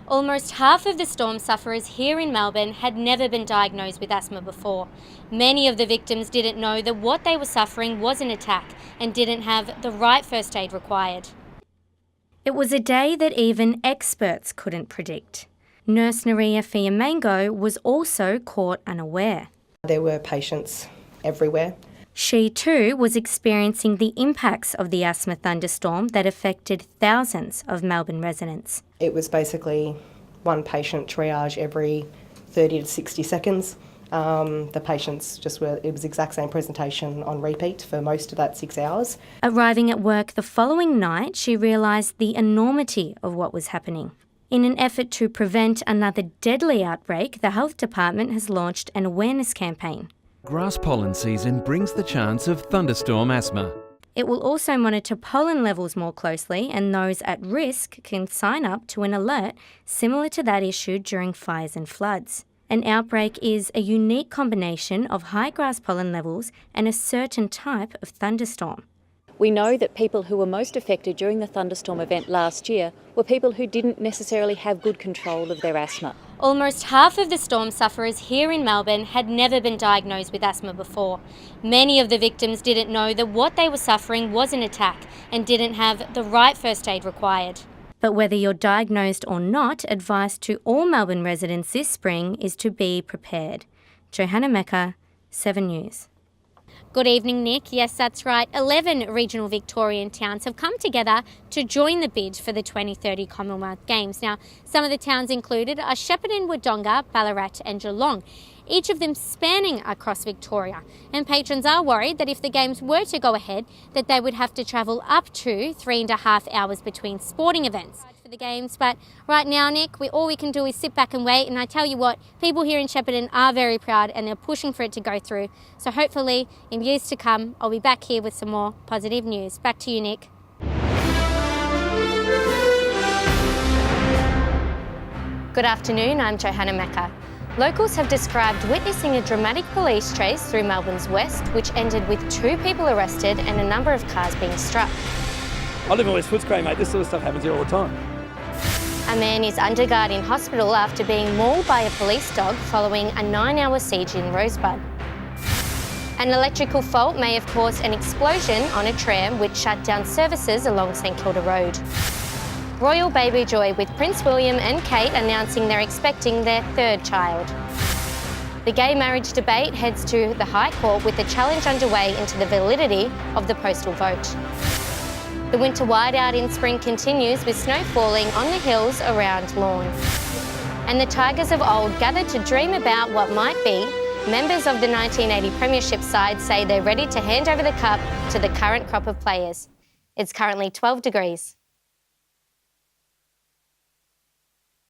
Almost half of the storm sufferers here in Melbourne had never been diagnosed with asthma before. Many of the victims didn't know that what they were suffering was an attack and didn't have the right first aid required. It was a day that even experts couldn't predict. Nurse Naria Fiamango was also caught unaware. There were patients everywhere. She too was experiencing the impacts of the asthma thunderstorm that affected thousands of Melbourne residents. It was basically one patient triage every 30 to 60 seconds. The patients it was the exact same presentation on repeat for most of that 6 hours. Arriving at work the following night, she realised the enormity of what was happening. In an effort to prevent another deadly outbreak, the Health Department has launched an awareness campaign. Grass pollen season brings the chance of thunderstorm asthma. It will also monitor pollen levels more closely, and those at risk can sign up to an alert similar to that issued during fires and floods. An outbreak is a unique combination of high grass pollen levels and a certain type of thunderstorm. We know that people who were most affected during the thunderstorm event last year were people who didn't necessarily have good control of their asthma. Almost half of the storm sufferers here in Melbourne had never been diagnosed with asthma before. Many of the victims didn't know that what they were suffering was an attack and didn't have the right first aid required. But whether you're diagnosed or not, advice to all Melbourne residents this spring is to be prepared. Johanna Meka, 7 News. Good evening, Nick. Yes, that's right. 11 regional Victorian towns have come together to join the bid for the 2030 Commonwealth Games. Now, some of the towns included are Shepparton, Wodonga, Ballarat and Geelong, each of them spanning across Victoria. And patrons are worried that if the Games were to go ahead, that they would have to travel up to 3.5 hours between sporting events for the Games. But right now, Nick, all we can do is sit back and wait. And I tell you what, people here in Shepparton are very proud and they're pushing for it to go through. So hopefully, in years to come, I'll be back here with some more positive news. Back to you, Nick. Good afternoon, I'm Johanna Meka. Locals have described witnessing a dramatic police chase through Melbourne's west, which ended with 2 people arrested and a number of cars being struck. I live in West Footscray, mate. This sort of stuff happens here all the time. A man is under guard in hospital after being mauled by a police dog following a 9-hour siege in Rosebud. An electrical fault may have caused an explosion on a tram which shut down services along St Kilda Road. Royal baby joy with Prince William and Kate announcing they're expecting their 3rd child. The gay marriage debate heads to the High Court with a challenge underway into the validity of the postal vote. The winter whiteout in spring continues with snow falling on the hills around Lorne. And the Tigers of old gathered to dream about what might be. Members of the 1980 Premiership side say they're ready to hand over the cup to the current crop of players. It's currently 12 degrees.